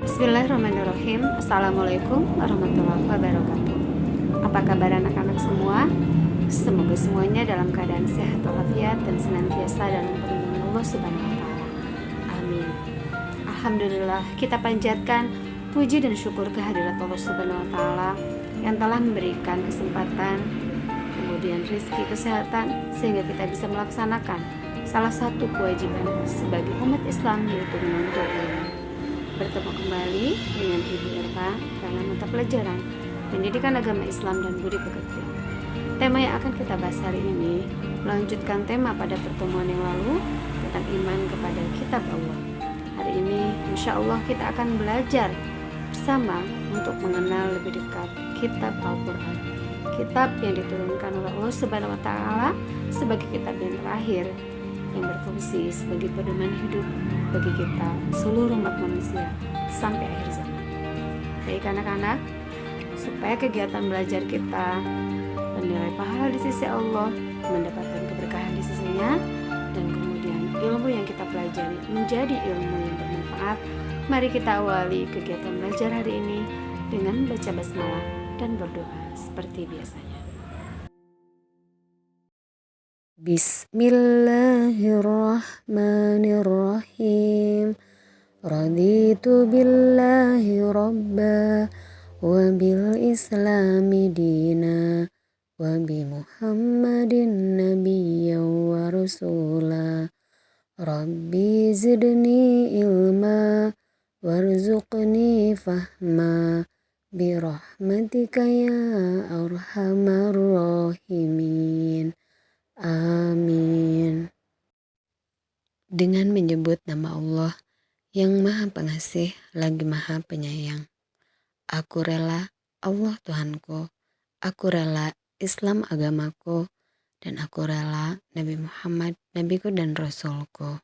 Bismillahirrahmanirrahim. Assalamualaikum warahmatullahi wabarakatuh. Apa kabar anak-anak semua? Semoga semuanya dalam keadaan sehat walafiat dan senantiasa dalam perlindungan Allah Subhanahu wa taala. Amin. Alhamdulillah, kita panjatkan puji dan syukur kehadirat Allah Subhanahu wa taala yang telah memberikan kesempatan, kemudian rezeki, kesehatan sehingga kita bisa melaksanakan salah satu kewajiban sebagai umat Islam, yaitu menuntut ilmu. Bertemu kembali dengan Ibu Irma dalam mata pelajaran Pendidikan Agama Islam dan Budi Pekerti. Tema yang akan kita bahas hari ini melanjutkan tema pada pertemuan yang lalu tentang iman kepada kitab Allah. Hari ini insya Allah kita akan belajar bersama untuk mengenal lebih dekat kitab Al-Quran, kitab yang diturunkan oleh Allah Subhanahu wa taala sebagai kitab yang terakhir yang berfungsi sebagai pedoman hidup bagi kita seluruh umat manusia sampai akhir zaman. Baik anak-anak, supaya kegiatan belajar kita bernilai pahala di sisi Allah, mendapatkan keberkahan di sisinya, dan kemudian ilmu yang kita pelajari menjadi ilmu yang bermanfaat, mari kita awali kegiatan belajar hari ini dengan baca basmalah dan berdoa seperti biasanya. Bismillahirrahmanirrahim. Raditu billahi rabba wa bil islami dina wa bi muhammadin nabiyya wa rasula. Rabbi zidni ilma warzuqni fahma bi rahmatika ya arhamar rahimin. Amin. Dengan menyebut nama Allah yang Maha Pengasih lagi Maha Penyayang. Aku rela Allah Tuhanku, aku rela Islam agamaku, dan aku rela Nabi Muhammad Nabiku dan Rasulku.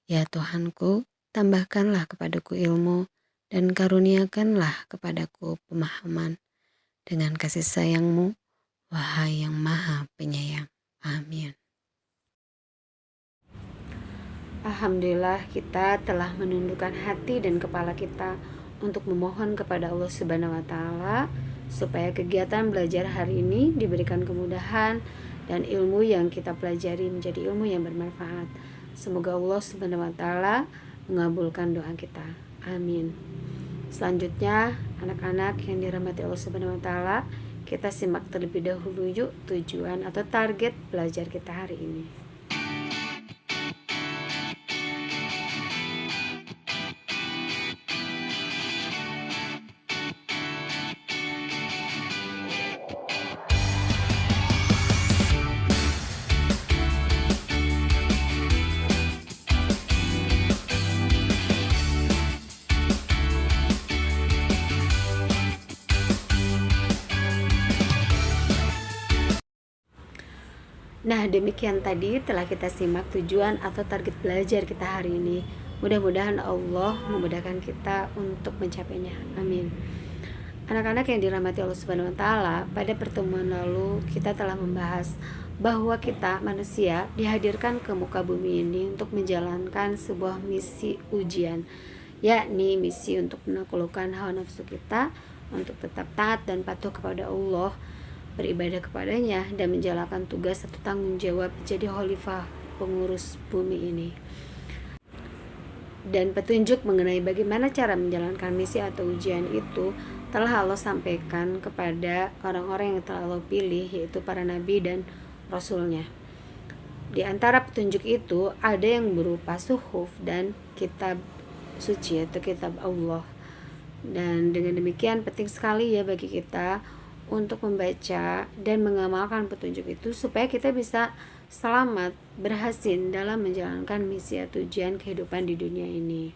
Ya Tuhanku, tambahkanlah kepadaku ilmu dan karuniakanlah kepadaku pemahaman dengan kasih sayang-Mu, wahai yang Maha Penyayang. Amin. Alhamdulillah, kita telah menundukkan hati dan kepala kita untuk memohon kepada Allah Subhanahu wa taala supaya kegiatan belajar hari ini diberikan kemudahan dan ilmu yang kita pelajari menjadi ilmu yang bermanfaat. Semoga Allah Subhanahu wa taala mengabulkan doa kita. Amin. Selanjutnya, anak-anak yang dirahmati Allah Subhanahu wa taala, kita simak terlebih dahulu yuk tujuan atau target belajar kita hari ini. Nah, demikian tadi telah kita simak tujuan atau target belajar kita hari ini. Mudah-mudahan Allah memudahkan kita untuk mencapainya. Amin. Anak-anak yang dirahmati Allah Subhanahu wa taala, pada pertemuan lalu kita telah membahas bahwa kita manusia dihadirkan ke muka bumi ini untuk menjalankan sebuah misi ujian, yakni misi untuk menaklukkan hawa nafsu kita, untuk tetap taat dan patuh kepada Allah, beribadah kepadanya, dan menjalankan tugas atau tanggung jawab jadi khalifah pengurus bumi ini. Dan petunjuk mengenai bagaimana cara menjalankan misi atau ujian itu telah Allah sampaikan kepada orang-orang yang telah Allah pilih, yaitu para nabi dan rasulnya. Di antara petunjuk itu ada yang berupa suhuf dan kitab suci atau kitab Allah. Dan dengan demikian penting sekali ya bagi kita untuk membaca dan mengamalkan petunjuk itu supaya kita bisa selamat, berhasil dalam menjalankan misi atau ujian kehidupan di dunia ini.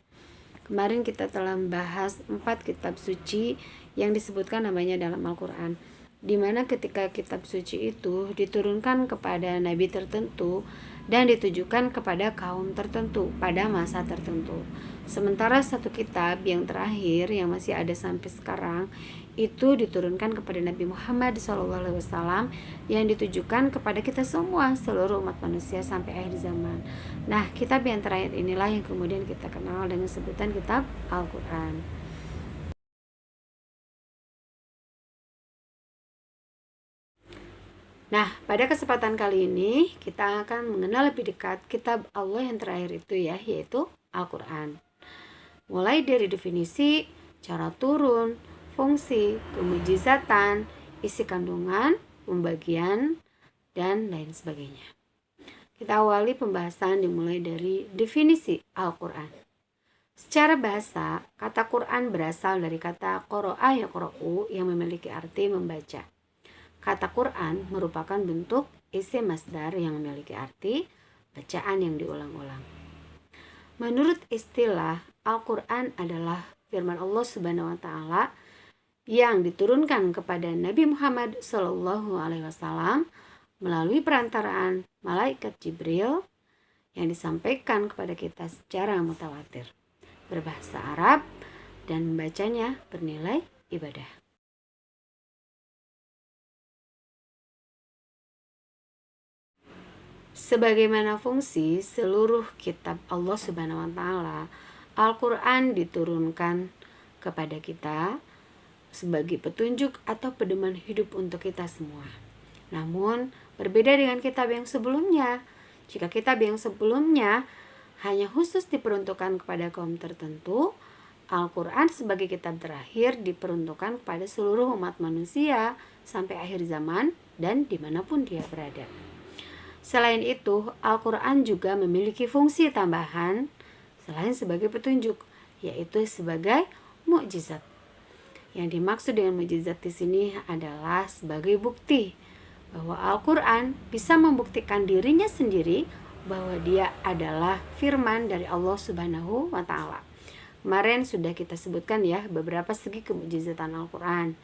Kemarin kita telah membahas 4 kitab suci yang disebutkan namanya dalam Al-Quran, di mana ketika kitab suci itu diturunkan kepada nabi tertentu, dan ditujukan kepada kaum tertentu pada masa tertentu. Sementara satu kitab yang terakhir yang masih ada sampai sekarang itu diturunkan kepada Nabi Muhammad SAW yang ditujukan kepada kita semua, seluruh umat manusia sampai akhir zaman. Nah, kitab yang terakhir inilah yang kemudian kita kenal dengan sebutan kitab Al-Quran. Nah, pada kesempatan kali ini kita akan mengenal lebih dekat kitab Allah yang terakhir itu ya, yaitu Al-Quran. Mulai dari definisi, cara turun, fungsi, kemujizatan, isi kandungan, pembagian, dan lain sebagainya. Kita awali pembahasan dimulai dari definisi Al-Quran. Secara bahasa, kata Quran berasal dari kata qoro'a yaqro'u yang memiliki arti membaca. Kata Quran merupakan bentuk isim masdar yang memiliki arti bacaan yang diulang-ulang. Menurut istilah, Al-Quran adalah firman Allah Subhanahu wa Ta'ala yang diturunkan kepada Nabi Muhammad SAW melalui perantaraan malaikat Jibril yang disampaikan kepada kita secara mutawatir, berbahasa Arab, dan membacanya bernilai ibadah. Sebagaimana fungsi seluruh kitab Allah Subhanahu wa Ta'ala, Al-Quran diturunkan kepada kita sebagai petunjuk atau pedoman hidup untuk kita semua. Namun, berbeda dengan kitab yang sebelumnya. Jika kitab yang sebelumnya hanya khusus diperuntukkan kepada kaum tertentu, Al-Quran sebagai kitab terakhir diperuntukkan kepada seluruh umat manusia sampai akhir zaman dan dimanapun dia berada. Selain itu, Al-Quran juga memiliki fungsi tambahan selain sebagai petunjuk, yaitu sebagai mukjizat. Yang dimaksud dengan mukjizat di sini adalah sebagai bukti bahwa Al-Quran bisa membuktikan dirinya sendiri bahwa dia adalah firman dari Allah Subhanahu wa Ta'ala. Kemarin sudah kita sebutkan ya beberapa segi kemukjizatan Al-Quran,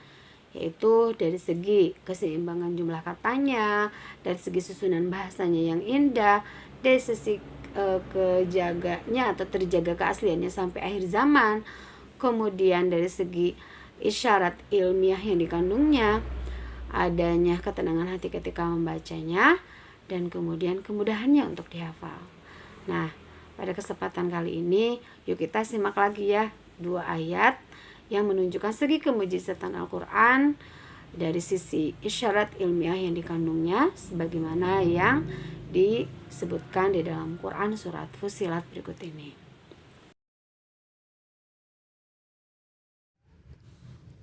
yaitu dari segi keseimbangan jumlah katanya, dari segi susunan bahasanya yang indah, dari sisi kejaganya atau terjaga keasliannya sampai akhir zaman, kemudian dari segi isyarat ilmiah yang dikandungnya, adanya ketenangan hati ketika membacanya, dan kemudian kemudahannya untuk dihafal. Nah, pada kesempatan kali ini yuk kita simak lagi ya 2 ayat yang menunjukkan segi kemujizatan Al-Quran dari sisi isyarat ilmiah yang dikandungnya sebagaimana yang disebutkan di dalam Quran surat Fussilat berikut ini.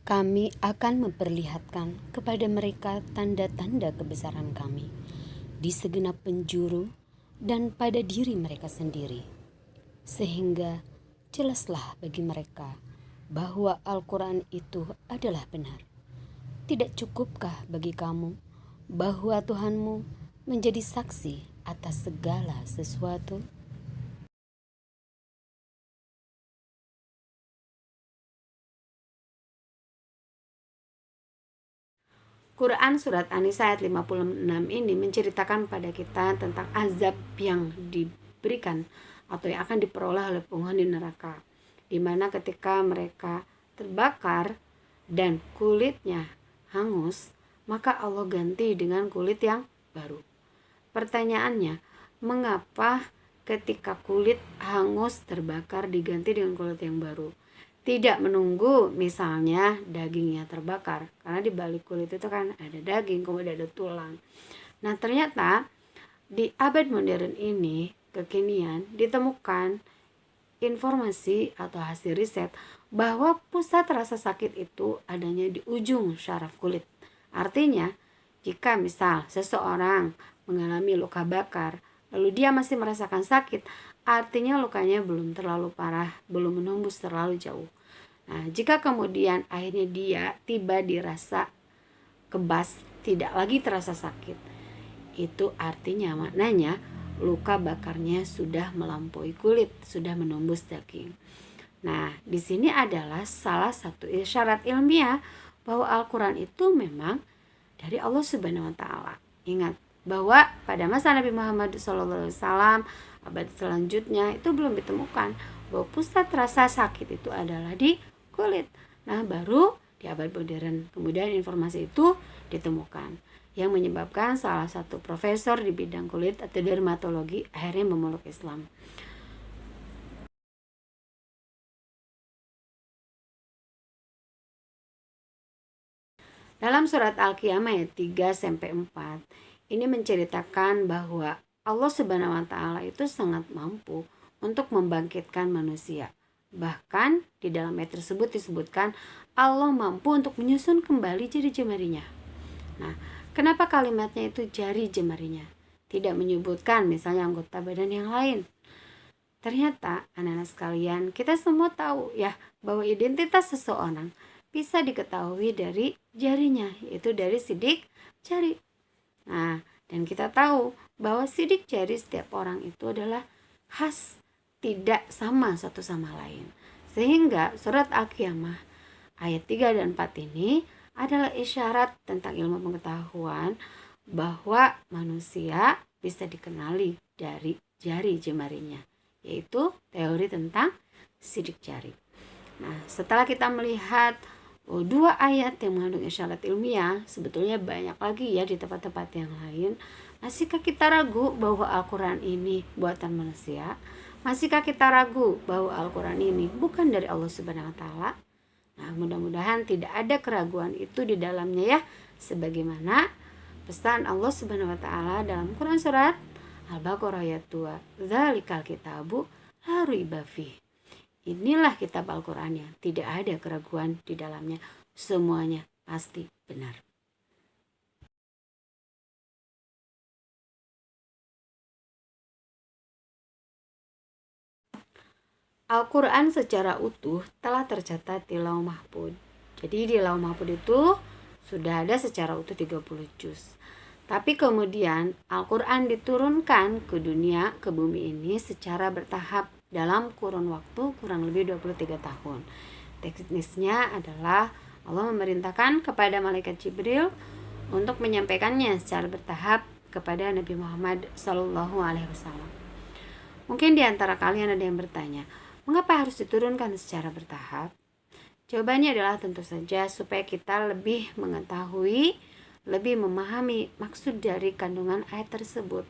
Kami akan memperlihatkan kepada mereka tanda-tanda kebesaran kami di segenap penjuru dan pada diri mereka sendiri, sehingga jelaslah bagi mereka bahwa Al-Quran itu adalah benar. Tidak cukupkah bagi kamu bahwa Tuhanmu menjadi saksi atas segala sesuatu? Quran Surat An-Nisa ayat 56 ini menceritakan pada kita tentang azab yang diberikan atau yang akan diperoleh oleh penghuni neraka, di mana ketika mereka terbakar dan kulitnya hangus, maka Allah ganti dengan kulit yang baru. Pertanyaannya, mengapa ketika kulit hangus terbakar diganti dengan kulit yang baru? Tidak menunggu misalnya dagingnya terbakar, karena di balik kulit itu kan ada daging, kemudian ada tulang. Nah, ternyata di abad modern ini, kekinian, ditemukan informasi atau hasil riset bahwa pusat rasa sakit itu adanya di ujung syaraf kulit. Artinya, jika misal seseorang mengalami luka bakar, lalu dia masih merasakan sakit, artinya lukanya belum terlalu parah, belum menembus terlalu jauh. Nah, jika kemudian akhirnya dia tiba di rasa kebas, tidak lagi terasa sakit, itu artinya maknanya luka bakarnya sudah melampaui kulit, sudah menembus daging. Nah, di sini adalah salah satu isyarat ilmiah bahwa Al-Quran itu memang dari Allah Subhanahu wa Ta'ala. Ingat, bahwa pada masa Nabi Muhammad SAW abad selanjutnya itu belum ditemukan bahwa pusat rasa sakit itu adalah di kulit. Nah, baru di abad modern kemudian informasi itu ditemukan, yang menyebabkan salah satu profesor di bidang kulit atau dermatologi akhirnya memeluk Islam. Dalam surat Al-Qiyamah ayat 3-4 ini menceritakan bahwa Allah Subhanahu wa taala itu sangat mampu untuk membangkitkan manusia. Bahkan di dalam ayat tersebut disebutkan Allah mampu untuk menyusun kembali jari jemarinya. Nah, kenapa kalimatnya itu jari jemarinya? Tidak menyebutkan misalnya anggota badan yang lain. Ternyata anak-anak sekalian, kita semua tahu ya bahwa identitas seseorang bisa diketahui dari jarinya, yaitu dari sidik jari. Nah, dan kita tahu bahwa sidik jari setiap orang itu adalah khas, tidak sama satu sama lain. Sehingga surat Al-Qiyamah ayat 3 dan 4 ini adalah isyarat tentang ilmu pengetahuan bahwa manusia bisa dikenali dari jari jemarinya, yaitu teori tentang sidik jari. Nah, setelah kita melihat dua ayat yang mengandung isyarat ilmiah, sebetulnya banyak lagi ya di tempat-tempat yang lain. Masihkah kita ragu bahwa Al-Quran ini buatan manusia? Masihkah kita ragu bahwa Al-Quran ini bukan dari Allah Subhanahu wa taala? Nah, mudah-mudahan tidak ada keraguan itu di dalamnya ya, sebagaimana pesan Allah Subhanahu wa taala dalam Quran surat Al-Baqarah ayat 2, "Dzalikal kitabu la raiba fih." Inilah kitab Al-Qur'annya, tidak ada keraguan di dalamnya, semuanya pasti benar. Al-Quran secara utuh telah tercatat di Lauh Mahfuz. Jadi di Lauh Mahfuz itu sudah ada secara utuh 30 juz. Tapi kemudian Al-Quran diturunkan ke dunia, ke bumi ini secara bertahap dalam kurun waktu kurang lebih 23 tahun. Teknisnya adalah Allah memerintahkan kepada malaikat Jibril untuk menyampaikannya secara bertahap kepada Nabi Muhammad SAW. Mungkin di antara kalian ada yang bertanya, mengapa harus diturunkan secara bertahap? Jawabannya adalah tentu saja supaya kita lebih mengetahui, lebih memahami maksud dari kandungan ayat tersebut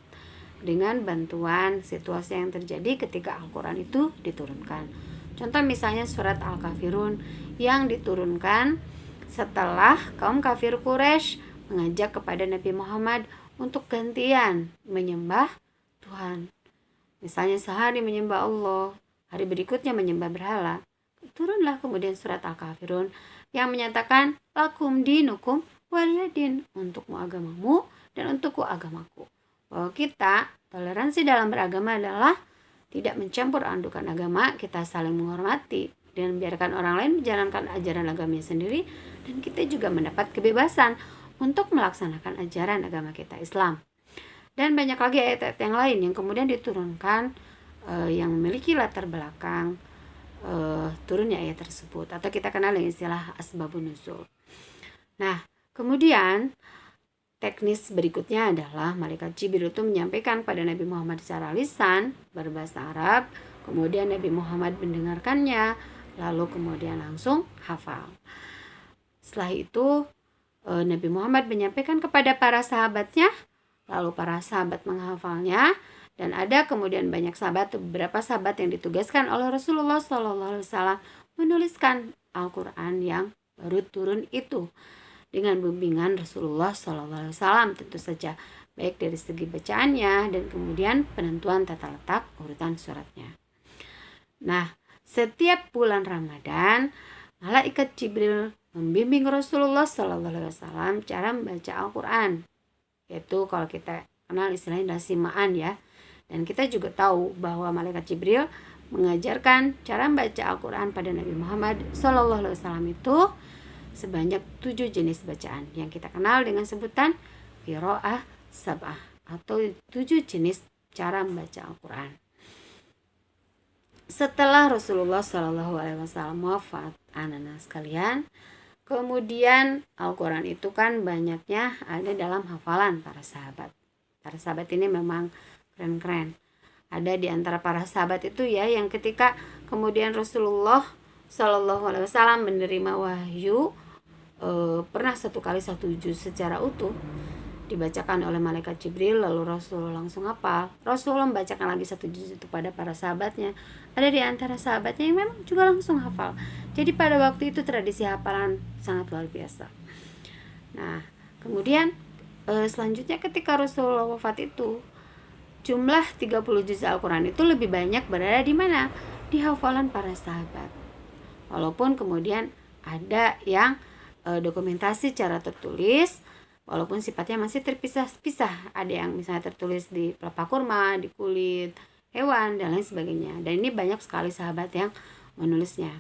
dengan bantuan situasi yang terjadi ketika Al-Quran itu diturunkan. Contoh misalnya surat Al-Kafirun yang diturunkan setelah kaum kafir Quraisy mengajak kepada Nabi Muhammad untuk gantian menyembah Tuhan. Misalnya sehari menyembah Allah, hari berikutnya menyembah berhala. Turunlah kemudian surat Al-Kafirun yang menyatakan lakum dinukum waliyadin, untukmu agamamu dan untukku agamaku. Bahwa kita toleransi dalam beragama adalah tidak mencampur adukan agama, kita saling menghormati dan biarkan orang lain menjalankan ajaran agamanya sendiri, dan kita juga mendapat kebebasan untuk melaksanakan ajaran agama kita Islam. Dan banyak lagi ayat-ayat yang lain yang kemudian diturunkan yang memiliki latar belakang turunnya ayat tersebut, atau kita kenal dengan istilah asbabun nuzul. Nah, kemudian teknis berikutnya adalah malaikat Jibril itu menyampaikan pada Nabi Muhammad secara lisan berbahasa Arab, kemudian Nabi Muhammad mendengarkannya, lalu kemudian langsung hafal. Setelah itu Nabi Muhammad menyampaikan kepada para sahabatnya, lalu para sahabat menghafalnya. Dan ada kemudian banyak sahabat, beberapa sahabat yang ditugaskan oleh Rasulullah SAW menuliskan Al-Quran yang baru turun itu dengan bimbingan Rasulullah SAW tentu saja, baik dari segi bacaannya dan kemudian penentuan tata letak urutan suratnya. Nah, setiap bulan Ramadan malaikat Jibril membimbing Rasulullah SAW cara membaca Al-Quran, yaitu kalau kita kenal istilahnya simaan ya. Dan kita juga tahu bahwa malaikat Jibril mengajarkan cara membaca Al-Quran pada Nabi Muhammad SAW itu sebanyak 7 jenis bacaan yang kita kenal dengan sebutan qiraah sab'ah, atau 7 jenis cara membaca Al-Quran. Setelah Rasulullah SAW wafat, anak-anak sekalian, kemudian Al-Quran itu kan banyaknya ada dalam hafalan para sahabat. Para sahabat ini memang keren-keren. Ada di antara para sahabat itu ya yang ketika kemudian Rasulullah Shallallahu Alaihi Wasallam menerima wahyu, pernah satu kali satu juz secara utuh dibacakan oleh malaikat Jibril, lalu Rasulullah langsung hafal. Rasulullah membacakan lagi satu juz itu pada para sahabatnya. Ada di antara sahabatnya yang memang juga langsung hafal. Jadi pada waktu itu tradisi hafalan sangat luar biasa. Nah, kemudian selanjutnya ketika Rasulullah wafat itu, jumlah 30 juz Al-Quran itu lebih banyak berada di mana? Di hafalan para sahabat. Walaupun kemudian ada yang dokumentasi secara tertulis, walaupun sifatnya masih terpisah-pisah. Ada yang misalnya tertulis di pelepah kurma, di kulit hewan, dan lain sebagainya. Dan ini banyak sekali sahabat yang menulisnya.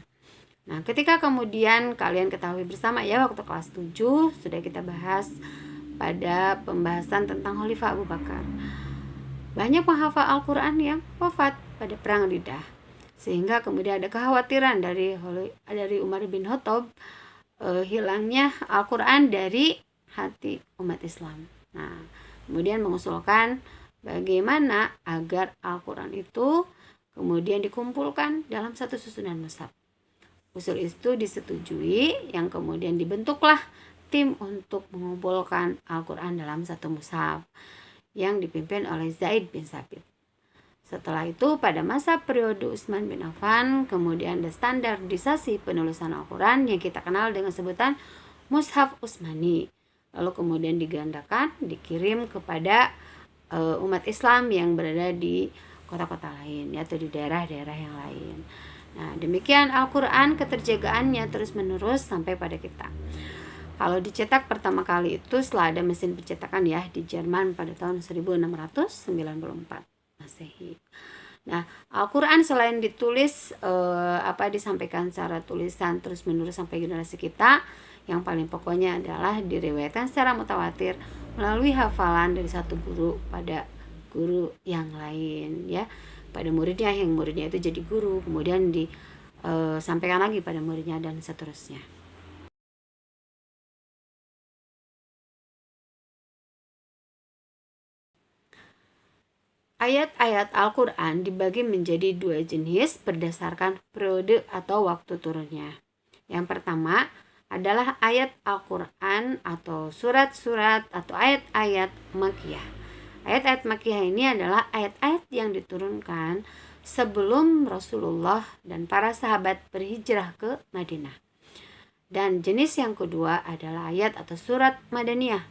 Nah, ketika kemudian kalian ketahui bersama ya, waktu kelas 7 sudah kita bahas pada pembahasan tentang Khalifah Abu Bakar. Banyak penghafal Al-Quran yang wafat pada perang Riddah, sehingga kemudian ada kekhawatiran dari Umar bin Khattab hilangnya Al-Quran dari hati umat Islam. Nah, kemudian mengusulkan bagaimana agar Al-Quran itu kemudian dikumpulkan dalam satu susunan mushaf. Usul itu disetujui, yang kemudian dibentuklah tim untuk mengumpulkan Al-Quran dalam satu mushaf yang dipimpin oleh Zaid bin Sabit. Setelah itu pada masa periode Utsman bin Affan kemudian ada standarisasi penulisan Al-Quran yang kita kenal dengan sebutan Mushaf Utsmani. Lalu kemudian digandakan, dikirim kepada umat Islam yang berada di kota-kota lain atau di daerah-daerah yang lain. Nah, demikian Al-Quran keterjagaannya terus menerus sampai pada kita. Kalau dicetak pertama kali itu setelah ada mesin pencetakan ya di Jerman pada tahun 1694 Masehi. Nah, Al-Quran selain ditulis disampaikan secara tulisan terus menerus sampai generasi kita, yang paling pokoknya adalah diriwayatkan secara mutawatir melalui hafalan dari satu guru pada guru yang lain ya, pada muridnya, yang muridnya itu jadi guru, kemudian disampaikan lagi pada muridnya dan seterusnya. Ayat-ayat Al-Quran dibagi menjadi dua jenis berdasarkan periode atau waktu turunnya. Yang pertama adalah ayat Al-Quran atau surat-surat atau ayat-ayat Makkiyah. Ayat-ayat Makkiyah ini adalah ayat-ayat yang diturunkan sebelum Rasulullah dan para sahabat berhijrah ke Madinah. Dan jenis yang kedua adalah ayat atau surat Madaniyah,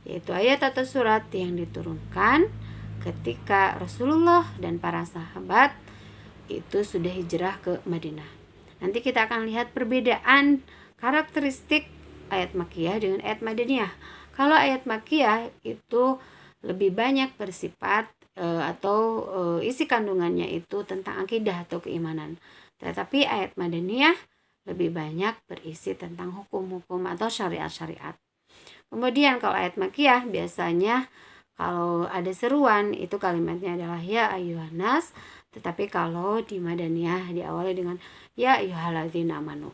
yaitu ayat atau surat yang diturunkan ketika Rasulullah dan para sahabat itu sudah hijrah ke Madinah. Nanti kita akan lihat perbedaan karakteristik ayat Makkiyah dengan ayat Madaniyah. Kalau ayat Makkiyah itu lebih banyak bersifat isi kandungannya itu tentang akidah atau keimanan. Tetapi ayat Madaniyah lebih banyak berisi tentang hukum-hukum atau syariat-syariat. Kemudian kalau ayat Makkiyah biasanya kalau ada seruan itu kalimatnya adalah ya ayyuhannas, tetapi kalau di Madaniyah diawali dengan ya ayyuhalladzina amanu.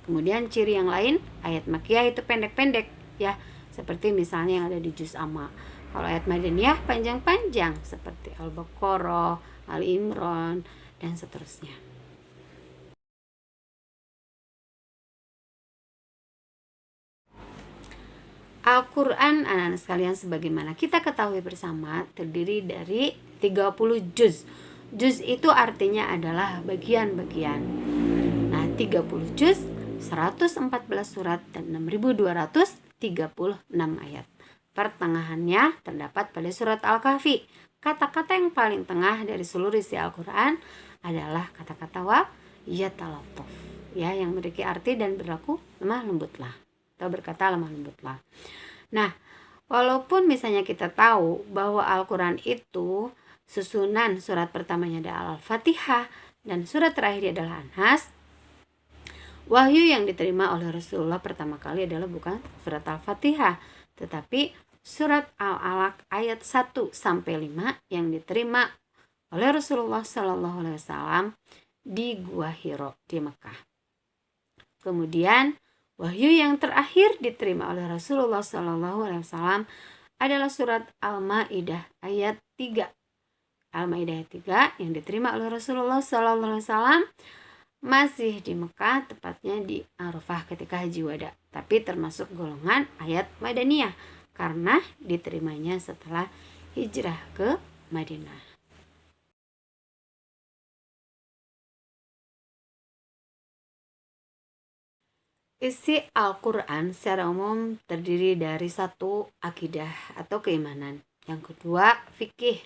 Kemudian ciri yang lain, ayat Makkiyah itu pendek-pendek ya, seperti misalnya yang ada di juz Amma. Kalau ayat Madaniyah panjang-panjang seperti Al-Baqarah, Al-Imran dan seterusnya. Al-Quran anak-anak sekalian sebagaimana kita ketahui bersama terdiri dari 30 juz. Juz itu artinya adalah bagian-bagian. Nah, 30 juz, 114 surat dan 6236 ayat. Pertengahannya terdapat pada surat Al-Kahfi. Kata-kata yang paling tengah dari seluruh isi Al-Quran adalah kata-kata wa yatalattaf ya, yang memiliki arti dan berlaku lemah lembutlah atau berkata lemah lembutlah. Nah, walaupun misalnya kita tahu bahwa Al-Quran itu susunan surat pertamanya adalah Al-Fatihah dan surat terakhir adalah An-Nas, wahyu yang diterima oleh Rasulullah pertama kali adalah bukan surat Al-Fatihah, tetapi surat Al-Alaq ayat 1-5 yang diterima oleh Rasulullah SAW di Gua Hiro di Mekah. Kemudian wahyu yang terakhir diterima oleh Rasulullah SAW adalah surat Al-Maidah ayat 3. Al-Maidah ayat 3 yang diterima oleh Rasulullah SAW masih di Mekah, tepatnya di Arafah ketika Haji Wada, tapi termasuk golongan ayat Madaniyah karena diterimanya setelah hijrah ke Madinah. Isi Al-Quran secara umum terdiri dari satu, akidah atau keimanan. Yang kedua, fikih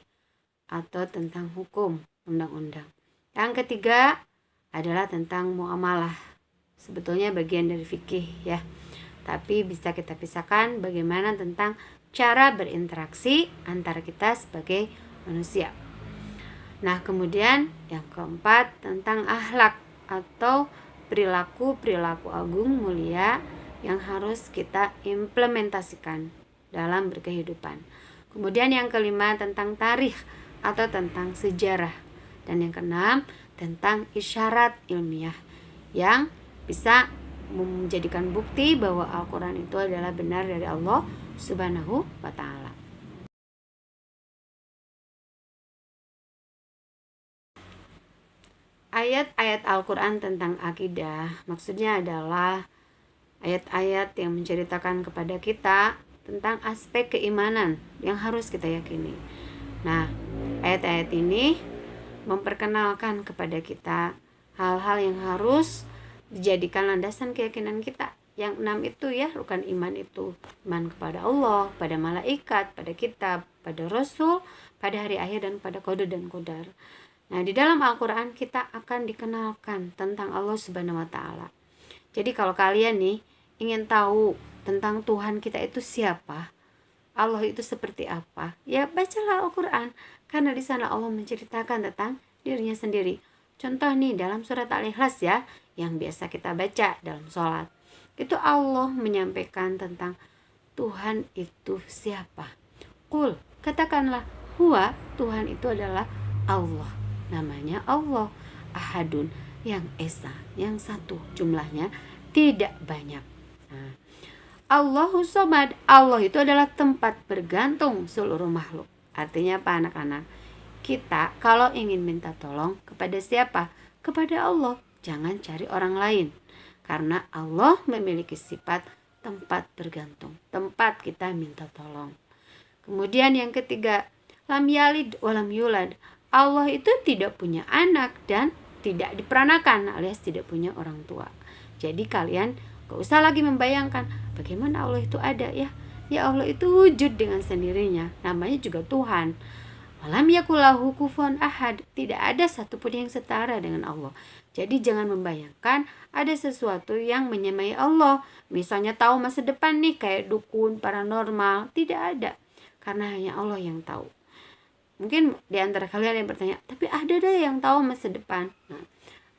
atau tentang hukum, undang-undang. Yang ketiga adalah tentang muamalah. Sebetulnya bagian dari fikih ya. Tapi bisa kita pisahkan bagaimana tentang cara berinteraksi antara kita sebagai manusia. Nah, kemudian yang keempat tentang akhlak atau perilaku agung mulia yang harus kita implementasikan dalam berkehidupan. Kemudian yang kelima tentang tarikh atau tentang sejarah. Dan yang keenam tentang isyarat ilmiah yang bisa menjadikan bukti bahwa Al-Quran itu adalah benar dari Allah Subhanahu wa Ta'ala. Ayat-ayat Al-Quran tentang akidah maksudnya adalah ayat-ayat yang menceritakan kepada kita tentang aspek keimanan yang harus kita yakini. Nah, ayat-ayat ini memperkenalkan kepada kita hal-hal yang harus dijadikan landasan keyakinan kita. Yang 6 itu ya, rukun iman itu iman kepada Allah, pada malaikat, pada kitab, pada rasul, pada hari akhir, dan pada qada dan qadar. Nah, di dalam Al-Quran kita akan dikenalkan tentang Allah Subhanahu wa Ta'ala. Jadi kalau kalian nih ingin tahu tentang Tuhan kita itu siapa, Allah itu seperti apa, ya bacalah Al-Quran, karena di sana Allah menceritakan tentang dirinya sendiri. Contoh nih dalam surat Al-Ikhlas ya, yang biasa kita baca dalam sholat, itu Allah menyampaikan tentang Tuhan itu siapa. Qul, katakanlah, huwa, Tuhan itu adalah Allah. Namanya Allah, Ahadun, yang esa, yang satu, jumlahnya tidak banyak. Nah, Allahu Somad, Allah itu adalah tempat bergantung seluruh makhluk. Artinya apa anak-anak? Kita kalau ingin minta tolong kepada siapa? Kepada Allah, jangan cari orang lain. Karena Allah memiliki sifat tempat bergantung, tempat kita minta tolong. Kemudian yang ketiga, lam yalid walam yulad, Allah itu tidak punya anak dan tidak diperanakan alias tidak punya orang tua. Jadi kalian gak usah lagi membayangkan bagaimana Allah itu ada ya. Ya Allah itu wujud dengan sendirinya, namanya juga Tuhan. Walam yakulahu kufuwan ahad, tidak ada satupun yang setara dengan Allah. Jadi jangan membayangkan ada sesuatu yang menyamai Allah. Misalnya tahu masa depan nih kayak dukun, paranormal, tidak ada. Karena hanya Allah yang tahu. Mungkin di antara kalian yang bertanya, tapi ada deh yang tahu masa depan. Nah,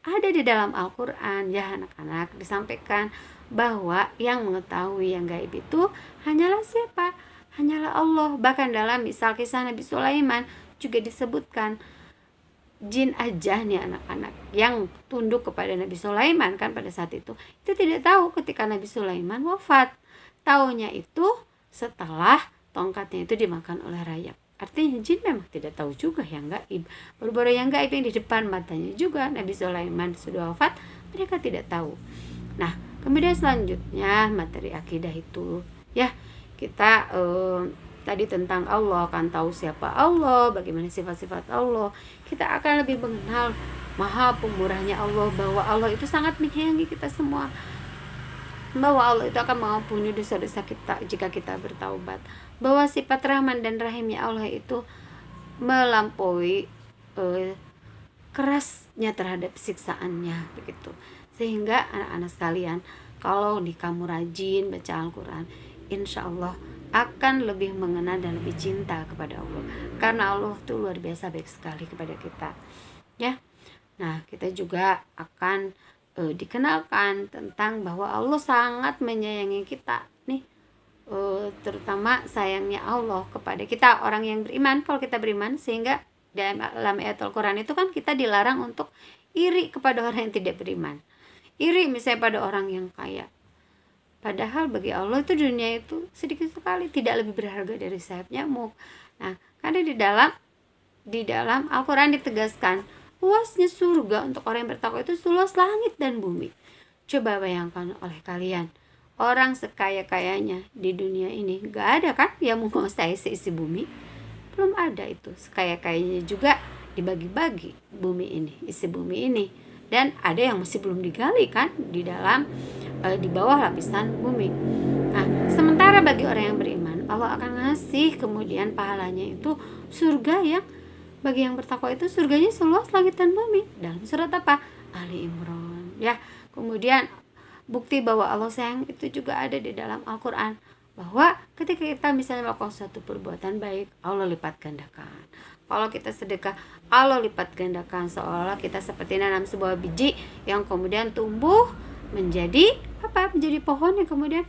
ada di dalam Al-Quran ya anak-anak, disampaikan bahwa yang mengetahui yang gaib itu hanyalah siapa? Hanyalah Allah. Bahkan dalam misal kisah Nabi Sulaiman juga disebutkan jin aja nih anak-anak yang tunduk kepada Nabi Sulaiman kan pada saat itu tidak tahu ketika Nabi Sulaiman wafat. Taunya itu setelah tongkatnya itu dimakan oleh rayap. Artinya jin memang tidak tahu juga yang gaib. Baru-baru yang gaib yang di depan matanya juga Nabi Sulaiman sudah wafat, mereka tidak tahu. Nah, kemudian selanjutnya materi akidah itu ya kita tadi tentang Allah, akan tahu siapa Allah, bagaimana sifat-sifat Allah. Kita akan lebih mengenal maha pemurahnya Allah, bahwa Allah itu sangat menyayangi kita semua, bahwa Allah itu akan mengampuni dosa-dosa kita jika kita bertaubat, bahwa sifat Rahman dan Rahimnya Allah itu melampaui kerasnya terhadap siksaannya begitu. Sehingga anak-anak sekalian, kalau kamu rajin baca Al-Quran, insya Allah akan lebih mengenal dan lebih cinta kepada Allah, karena Allah itu luar biasa baik sekali kepada kita ya. Nah, kita juga akan dikenalkan tentang bahwa Allah sangat menyayangi kita nih, terutama sayangnya Allah kepada kita orang yang beriman. Kalau kita beriman, sehingga dalam ayat Al-Quran itu kan kita dilarang untuk iri kepada orang yang tidak beriman. Iri misalnya pada orang yang kaya, Padahal bagi Allah itu dunia itu sedikit sekali, tidak lebih berharga dari sayap nyamuk. Nah, karena di dalam Al-Quran ditegaskan luasnya surga untuk orang yang bertakwa itu seluas langit dan bumi. Coba bayangkan oleh kalian, orang sekaya-kayanya di dunia ini gak ada kan yang menguasai seisi bumi? Belum ada itu. Sekaya-kayanya juga dibagi-bagi bumi ini, isi bumi ini. Dan ada yang masih belum digali kan di bawah lapisan bumi. Nah, sementara bagi orang yang beriman, Allah akan ngasih kemudian pahalanya itu surga yang bagi yang bertakwa itu surganya seluas langit dan bumi. Dalam surat apa? Ali Imran. Ya, kemudian bukti bahwa Allah sayang itu juga ada di dalam Al-Quran, bahwa ketika kita misalnya melakukan suatu perbuatan baik, Allah lipat gandakan. Kalau kita sedekah, Allah lipat gandakan, seolah kita seperti nanam sebuah biji yang kemudian tumbuh menjadi apa? Menjadi pohon yang kemudian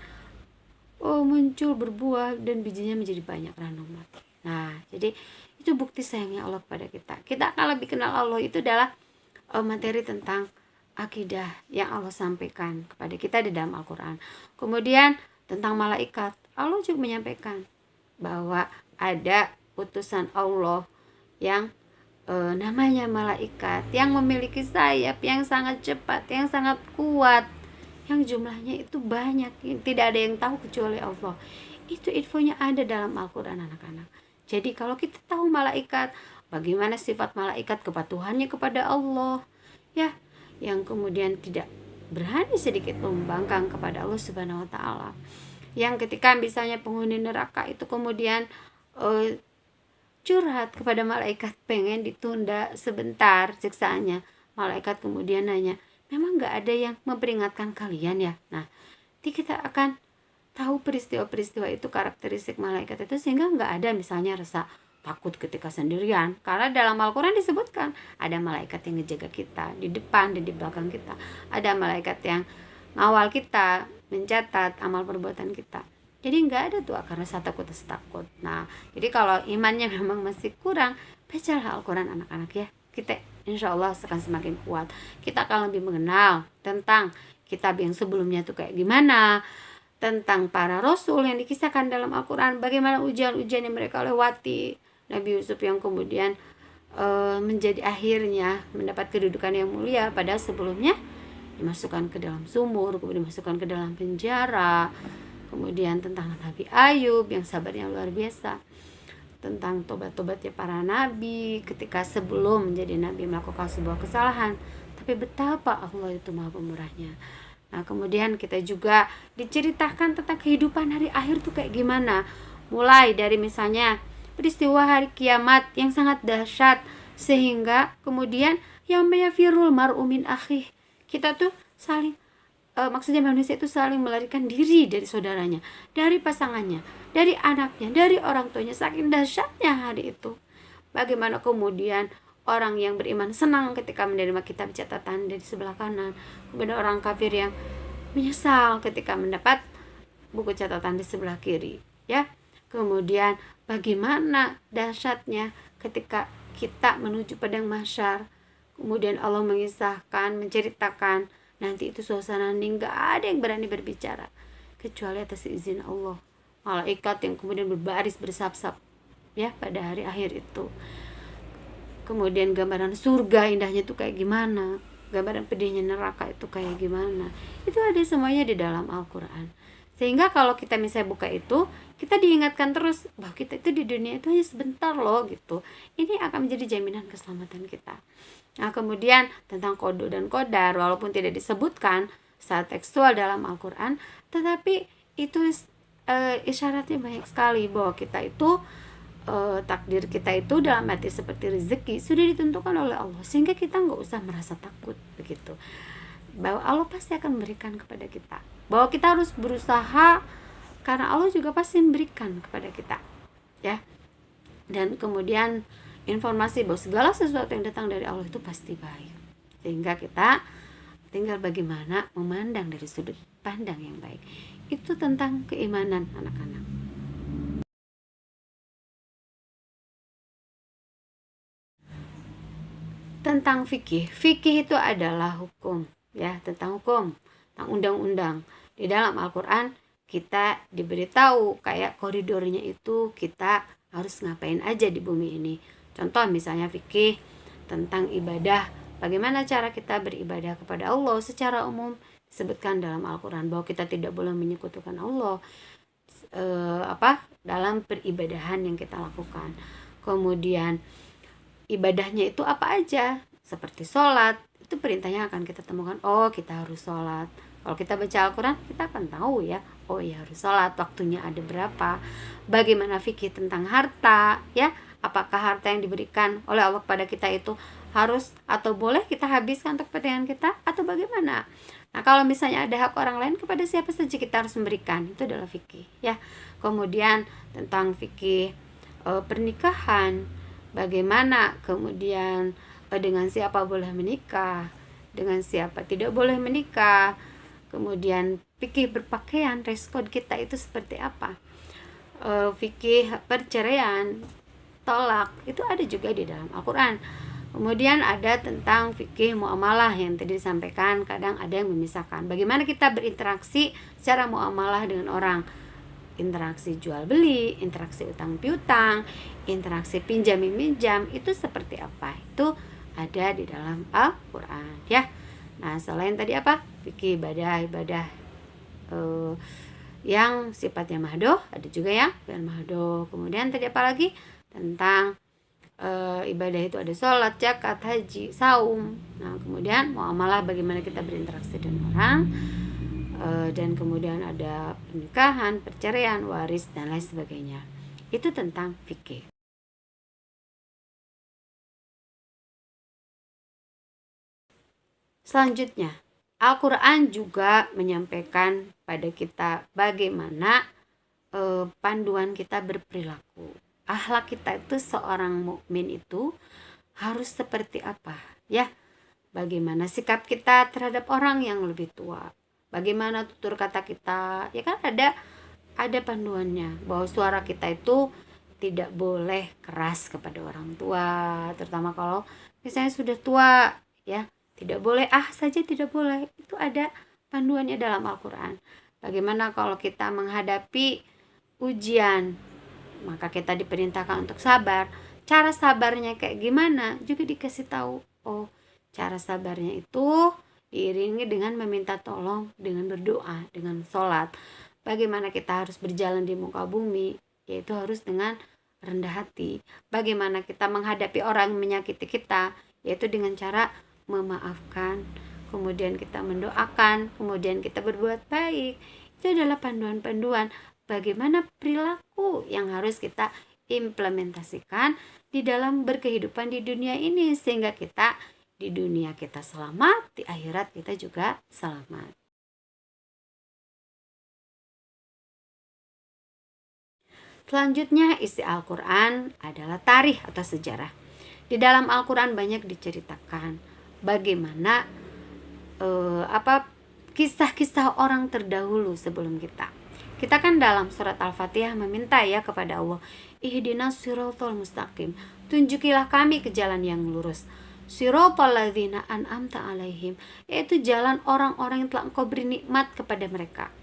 muncul berbuah dan bijinya menjadi banyak ranum mati. Nah, jadi itu bukti sayangnya Allah kepada kita. Kita akan lebih kenal Allah itu adalah materi tentang akidah yang Allah sampaikan kepada kita di dalam Al-Quran. Kemudian tentang malaikat, Allah juga menyampaikan bahwa ada utusan Allah yang namanya malaikat, yang memiliki sayap yang sangat cepat, yang sangat kuat, yang jumlahnya itu banyak, tidak ada yang tahu kecuali Allah. Itu infonya ada dalam Al-Quran, anak-anak. Jadi kalau kita tahu malaikat, bagaimana sifat malaikat, kepatuhannya kepada Allah, ya, yang kemudian tidak berani sedikit membangkang kepada Allah Subhanahu wa taala. Yang ketika misalnya penghuni neraka itu kemudian curhat kepada malaikat pengen ditunda sebentar siksaannya, malaikat kemudian nanya, memang gak ada yang memperingatkan kalian ya? Nah, kita akan tahu peristiwa-peristiwa itu, karakteristik malaikat itu, sehingga nggak ada misalnya rasa takut ketika sendirian, karena dalam Al-Quran disebutkan ada malaikat yang ngejaga kita di depan dan di belakang kita, ada malaikat yang ngawal kita, mencatat amal perbuatan kita. Jadi nggak ada tuh akar rasa takut. Nah, jadi kalau imannya memang masih kurang, bacalah Al-Quran anak-anak ya. Kita insya Allah akan semakin kuat. Kita akan lebih mengenal tentang kitab yang sebelumnya tuh kayak gimana, tentang para rasul yang dikisahkan dalam Al-Quran, bagaimana ujian-ujian yang mereka lewati. Nabi Yusuf yang kemudian menjadi akhirnya mendapat kedudukan yang mulia, padahal sebelumnya dimasukkan ke dalam sumur, kemudian dimasukkan ke dalam penjara. Kemudian tentang Nabi Ayub yang sabarnya luar biasa, tentang tobat-tobatnya para nabi ketika sebelum menjadi nabi melakukan sebuah kesalahan, tapi betapa Allah itu maha pemurahnya. Nah, kemudian kita juga diceritakan tentang kehidupan hari akhir tuh kayak gimana. Mulai dari misalnya peristiwa hari kiamat yang sangat dahsyat, sehingga kemudian yang yafirul mar'u min akhih. Kita tuh saling maksudnya manusia itu saling melarikan diri dari saudaranya, dari pasangannya, dari anaknya, dari orang tuanya, saking dahsyatnya hari itu. Bagaimana kemudian orang yang beriman senang ketika menerima kitab catatan dari sebelah kanan, kemudian orang kafir yang menyesal ketika mendapat buku catatan di sebelah kiri, ya. Kemudian bagaimana dahsyatnya ketika kita menuju padang mahsyar, kemudian Allah mengisahkan, menceritakan nanti itu suasana hening, gak ada yang berani berbicara kecuali atas izin Allah. Malaikat yang kemudian berbaris bersab-sab ya pada hari akhir itu. Kemudian gambaran surga indahnya itu kayak gimana, gambaran pedihnya neraka itu kayak gimana, itu ada semuanya di dalam Al-Quran. Sehingga kalau kita misalnya buka itu, kita diingatkan terus bahwa kita itu di dunia itu hanya sebentar loh gitu. Ini akan menjadi jaminan keselamatan kita. Nah, kemudian tentang qada dan qadar, walaupun tidak disebutkan secara tekstual dalam Al-Quran, tetapi itu isyaratnya banyak sekali bahwa kita itu takdir kita itu dalam arti seperti rezeki sudah ditentukan oleh Allah, sehingga kita nggak usah merasa takut begitu, bahwa Allah pasti akan memberikan kepada kita, bahwa kita harus berusaha karena Allah juga pasti memberikan kepada kita ya. Dan kemudian informasi bahwa segala sesuatu yang datang dari Allah itu pasti baik, sehingga kita tinggal bagaimana memandang dari sudut pandang yang baik. Itu tentang keimanan anak-anak. Tentang fikih itu adalah hukum ya, tentang hukum, tentang undang-undang Di dalam Al-Quran kita diberitahu kayak koridornya itu kita harus ngapain aja di bumi ini. Contoh misalnya fikih tentang ibadah, bagaimana cara kita beribadah kepada Allah secara umum disebutkan dalam Al-Quran bahwa kita tidak boleh menyekutukan Allah dalam peribadahan yang kita lakukan. Kemudian ibadahnya itu apa aja, seperti sholat, itu perintahnya akan kita temukan, oh kita harus sholat. Kalau kita baca Al-Quran kita akan tahu ya, oh ya harus sholat, waktunya ada berapa. Bagaimana fikih tentang harta ya, apakah harta yang diberikan oleh Allah kepada kita itu harus atau boleh kita habiskan untuk kepentingan kita atau bagaimana. Nah kalau misalnya ada hak orang lain, kepada siapa saja kita harus memberikan, itu adalah fikih ya. Kemudian tentang fikih pernikahan, bagaimana kemudian dengan siapa boleh menikah, dengan siapa tidak boleh menikah. Kemudian fikih berpakaian, dress code kita itu seperti apa, fikih perceraian, tolak, itu ada juga di dalam Al-Quran. Kemudian ada tentang fikih muamalah yang tadi disampaikan, kadang ada yang memisahkan bagaimana kita berinteraksi secara muamalah dengan orang, interaksi jual beli, interaksi utang piutang, interaksi pinjam meminjam, itu seperti apa, itu ada di dalam Al-Quran ya. Nah selain tadi apa, fikih ibadah yang sifatnya mahdoh, ada juga yang bukan mahdoh. Kemudian tadi apa lagi tentang ibadah itu ada sholat, zakat, haji, saum. Nah kemudian muamalah, bagaimana kita berinteraksi dengan orang, dan kemudian ada pernikahan, perceraian, waris dan lain sebagainya. Itu tentang fikih. Selanjutnya, Al-Quran juga menyampaikan pada kita bagaimana panduan kita berperilaku. Akhlak kita itu, seorang mukmin itu harus seperti apa ya? Bagaimana sikap kita terhadap orang yang lebih tua? Bagaimana tutur kata kita? Ya kan ada panduannya bahwa suara kita itu tidak boleh keras kepada orang tua, terutama kalau misalnya sudah tua ya. Tidak boleh saja, tidak boleh. Itu ada panduannya dalam Al-Quran. Bagaimana kalau kita menghadapi ujian, maka kita diperintahkan untuk sabar. Cara sabarnya kayak gimana juga dikasih tahu. Oh, cara sabarnya itu diiringi dengan meminta tolong, dengan berdoa, dengan sholat. Bagaimana kita harus berjalan di muka bumi, yaitu harus dengan rendah hati. Bagaimana kita menghadapi orang yang menyakiti kita, yaitu dengan cara memaafkan, kemudian kita mendoakan, kemudian kita berbuat baik. Itu adalah panduan-panduan bagaimana perilaku yang harus kita implementasikan di dalam berkehidupan di dunia ini, sehingga kita di dunia kita selamat, di akhirat kita juga selamat. Selanjutnya isi Al-Quran adalah tarikh atau sejarah. Di dalam Al-Quran banyak diceritakan bagaimana kisah-kisah orang terdahulu sebelum kita. Kita kan dalam surat Al-Fatihah meminta ya kepada Allah, ihdinas siratal mustaqim, tunjukilah kami ke jalan yang lurus. Siratal ladzina an'amta alaihim, yaitu jalan orang-orang yang telah Engkau beri nikmat kepada mereka.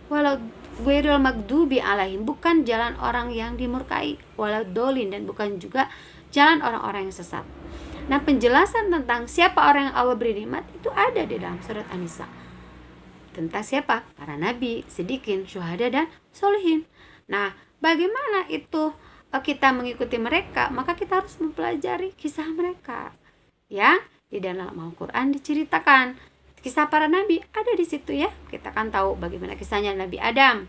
Walau ghairil maghdubi alaihim, bukan jalan orang yang dimurkai, walau dolin, dan bukan juga jalan orang-orang yang sesat. Nah penjelasan tentang siapa orang yang Allah beri nikmat itu ada di dalam surat An-Nisa. Tentang siapa? Para nabi, siddiqin, syuhada, dan solihin. Nah bagaimana itu kita mengikuti mereka? Maka kita harus mempelajari kisah mereka. Ya, di dalam Al-Quran diceritakan kisah para nabi, ada di situ ya. Kita kan tahu bagaimana kisahnya Nabi Adam.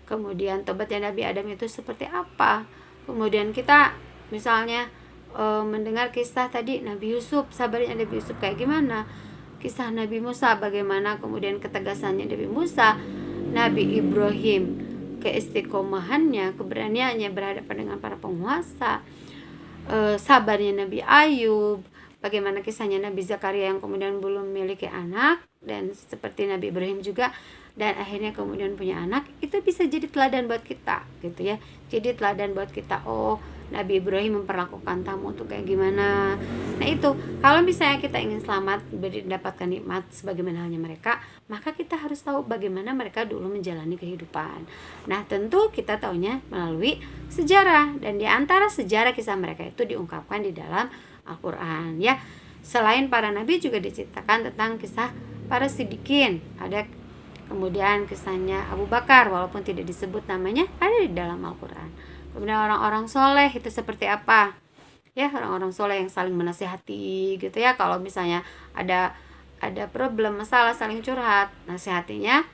Kemudian tobatnya Nabi Adam itu seperti apa. Kemudian kita misalnya mendengar kisah tadi Nabi Yusuf, sabarnya Nabi Yusuf kayak gimana, kisah Nabi Musa bagaimana, kemudian ketegasannya Nabi Musa, Nabi Ibrahim, keistiqomahannya, keberaniannya berhadapan dengan para penguasa, sabarnya Nabi Ayub, bagaimana kisahnya Nabi Zakaria yang kemudian belum memiliki anak, dan seperti Nabi Ibrahim juga, dan akhirnya kemudian punya anak. Itu bisa jadi teladan buat kita gitu ya. Jadi teladan buat kita, oh Nabi Ibrahim memperlakukan tamu tuh kayak gimana. Nah Nah itu, kalau misalnya kita ingin selamat mendapatkan nikmat sebagaimana halnya mereka, maka kita harus tahu bagaimana mereka dulu menjalani kehidupan. Nah tentu kita taunya melalui sejarah, dan di antara sejarah kisah mereka itu diungkapkan di dalam Al-Quran ya. Selain para nabi juga diceritakan tentang kisah para siddiqin, ada kemudian kisahnya Abu Bakar walaupun tidak disebut namanya, ada di dalam Al-Quran. Kemudian orang-orang soleh itu seperti apa ya, orang-orang soleh yang saling menasihati gitu ya. Kalau misalnya ada problem masalah, saling curhat, nasihatinya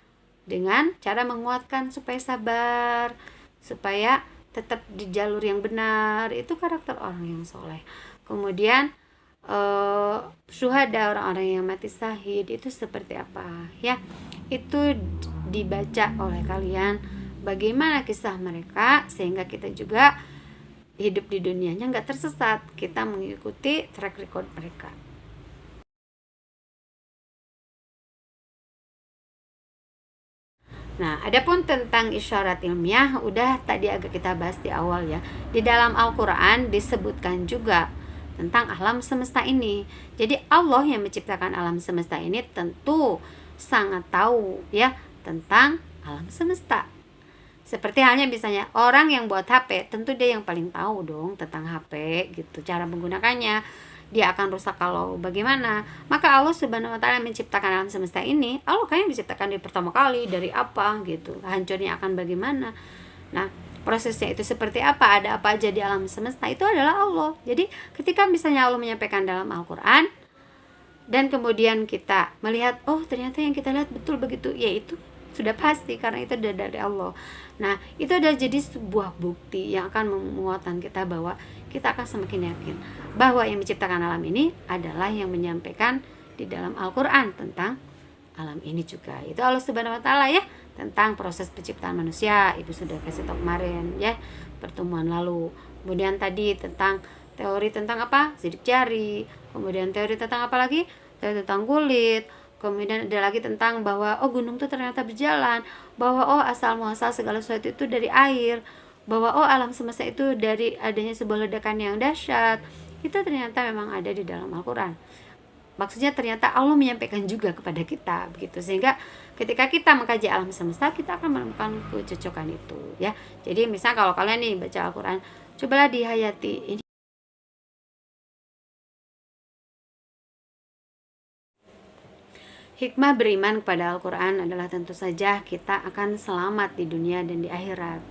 dengan cara menguatkan supaya sabar, supaya tetap di jalur yang benar. Itu karakter orang yang soleh. Kemudian syuhada, orang-orang yang mati syahid itu seperti apa ya, itu dibaca oleh kalian bagaimana kisah mereka, sehingga kita juga hidup di dunianya nggak tersesat, kita mengikuti track record mereka. Nah, adapun tentang isyarat ilmiah udah tadi agak kita bahas di awal ya. Di dalam Al-Qur'an disebutkan juga tentang alam semesta ini. Jadi Allah yang menciptakan alam semesta ini tentu sangat tahu ya tentang alam semesta. Seperti halnya misalnya orang yang buat HP, tentu dia yang paling tahu dong tentang HP gitu, cara menggunakannya. Dia akan rusak kalau bagaimana. Maka Allah Subhanahu wa taala menciptakan alam semesta ini, Allah kan yang menciptakan dari pertama kali, dari apa gitu. Hancurnya akan bagaimana. Nah, prosesnya itu seperti apa, ada apa aja di alam semesta, itu adalah Allah. Jadi ketika misalnya Allah menyampaikan dalam Al-Qur'an dan kemudian kita melihat, oh ternyata yang kita lihat betul begitu, yaitu sudah pasti karena itu dari Allah. Nah, itu adalah jadi sebuah bukti yang akan menguatkan kita bahwa kita akan semakin yakin bahwa yang menciptakan alam ini adalah yang menyampaikan di dalam Al-Qur'an tentang alam ini juga. Itu Allah Subhanahu wa taala ya, tentang proses penciptaan manusia. Ibu sudah kasih tahu kemarin ya, pertemuan lalu. Kemudian tadi tentang teori tentang apa? Sidik jari. Kemudian teori tentang apa lagi? Teori tentang kulit. Kemudian ada lagi tentang bahwa gunung itu ternyata berjalan, bahwa asal muasal segala sesuatu itu dari air, bahwa alam semesta itu dari adanya sebuah ledakan yang dahsyat. Itu ternyata memang ada di dalam Al-Qur'an. Maksudnya ternyata Allah menyampaikan juga kepada kita begitu, sehingga ketika kita mengkaji alam semesta kita akan menemukan kecocokan itu ya. Jadi misal kalau kalian nih baca Al-Qur'an, cobalah dihayati. Hikmah beriman kepada Al-Quran adalah tentu saja kita akan selamat di dunia dan di akhirat.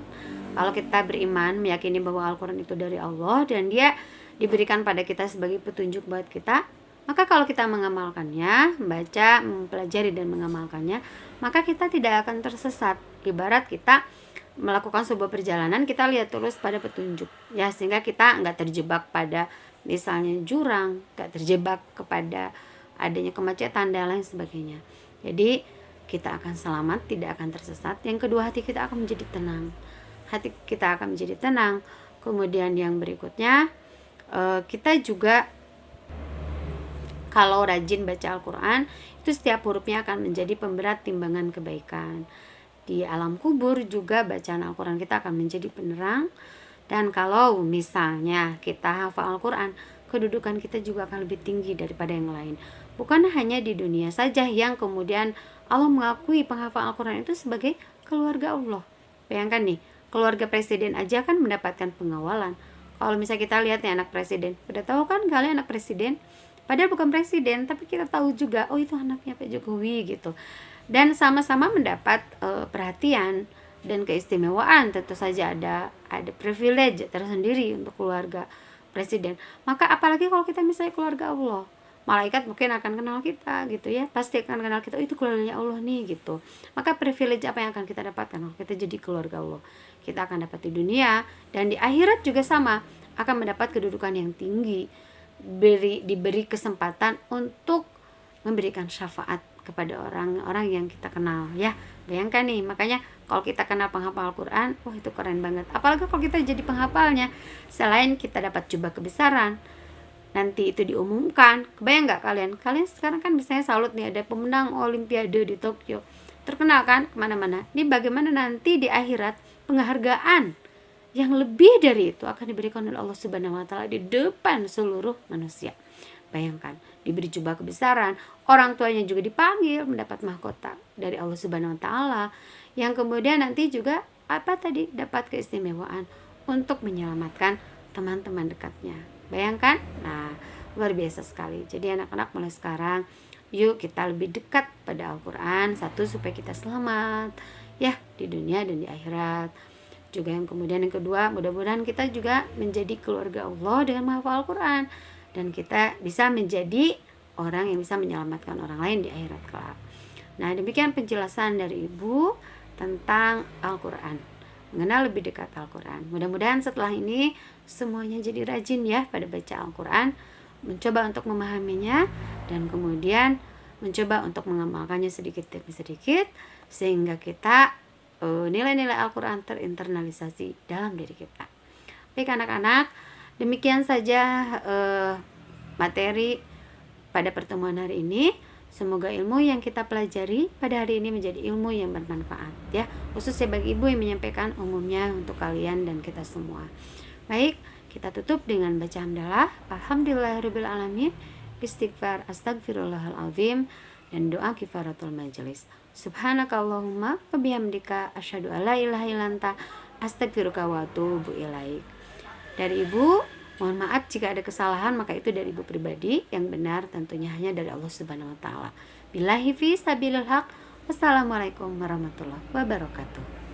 Kalau kita beriman, meyakini bahwa Al-Quran itu dari Allah dan dia diberikan pada kita sebagai petunjuk buat kita, maka kalau kita mengamalkannya, membaca, mempelajari dan mengamalkannya, maka kita tidak akan tersesat. Ibarat kita melakukan sebuah perjalanan, kita lihat terus pada petunjuk ya, sehingga kita nggak terjebak pada misalnya jurang, nggak terjebak kepada adanya kemacetan dan lain sebagainya. Jadi kita akan selamat, tidak akan tersesat. Yang kedua, hati kita akan menjadi tenang. Hati kita akan menjadi tenang. Kemudian yang berikutnya, kita juga kalau rajin baca Al-Quran, itu setiap hurufnya akan menjadi pemberat timbangan kebaikan. Di alam kubur juga bacaan Al-Quran kita akan menjadi penerang. Dan kalau misalnya kita hafal Al-Quran, kedudukan kita juga akan lebih tinggi daripada yang lain. Bukan hanya di dunia saja yang kemudian Allah mengakui penghafal Al-Quran itu sebagai keluarga Allah. Bayangkan nih, keluarga presiden aja kan mendapatkan pengawalan. Kalau misalnya kita lihat nih anak presiden, udah tahu kan kalian anak presiden? Padahal bukan presiden, tapi kita tahu juga, itu anaknya Pak Jokowi gitu. Dan sama-sama mendapat perhatian dan keistimewaan. Tentu saja ada privilege tersendiri untuk keluarga presiden. Maka apalagi kalau kita misalnya keluarga Allah, malaikat mungkin akan kenal kita gitu ya, pasti akan kenal kita, itu keluarganya Allah nih gitu. Maka privilege apa yang akan kita dapatkan kalau kita jadi keluarga Allah? Kita akan dapat di dunia dan di akhirat juga sama, akan mendapat kedudukan yang tinggi, diberi kesempatan untuk memberikan syafaat kepada orang-orang yang kita kenal ya. Bayangkan nih, makanya kalau kita kenal penghafal Al-Quran, itu keren banget. Apalagi kalau kita jadi penghafalnya, selain kita dapat jubah kebesaran, nanti itu diumumkan. Kebayang nggak kalian sekarang kan misalnya salut nih, ada pemenang Olimpiade di Tokyo, terkenal kan kemana-mana. Ini bagaimana nanti di akhirat penghargaan yang lebih dari itu akan diberikan oleh Allah Subhanahu wa taala di depan seluruh manusia. Bayangkan, diberi jubah kebesaran, orang tuanya juga dipanggil mendapat mahkota dari Allah Subhanahu wa taala, yang kemudian nanti juga dapat keistimewaan untuk menyelamatkan teman-teman dekatnya. Bayangkan, nah luar biasa sekali. Jadi anak-anak mulai sekarang, yuk kita lebih dekat pada Al-Quran. Satu, supaya kita selamat ya di dunia dan di akhirat. Juga yang kemudian yang kedua, mudah-mudahan kita juga menjadi keluarga Allah dengan menghafal Al-Quran, dan kita bisa menjadi orang yang bisa menyelamatkan orang lain di akhirat kelak. Nah, demikian penjelasan dari Ibu tentang Al-Quran, mengenal lebih dekat Al-Quran. Mudah-mudahan setelah ini semuanya jadi rajin ya pada baca Al-Quran, mencoba untuk memahaminya, dan kemudian mencoba untuk mengamalkannya sedikit demi sedikit, sehingga kita nilai-nilai Al-Quran terinternalisasi dalam diri kita. Baik anak-anak, demikian saja materi pada pertemuan hari ini. Semoga ilmu yang kita pelajari pada hari ini menjadi ilmu yang bermanfaat ya, khususnya bagi ibu yang menyampaikan, umumnya untuk kalian dan kita semua. Baik, kita tutup dengan baca hamdalah, alhamdulillahirabbil alamin, istighfar, astagfirullahalazim, dan doa kifaratul majelis. Subhanakallahumma wa bihamdika asyhadu alla ilaha illa anta astaghfiruka wa atubu ilaik. Dari Ibu, mohon maaf jika ada kesalahan, maka itu dari Ibu pribadi. Yang benar tentunya hanya dari Allah Subhanahu wa taala. Billahi fi sabilil haq. Wassalamualaikum warahmatullahi wabarakatuh.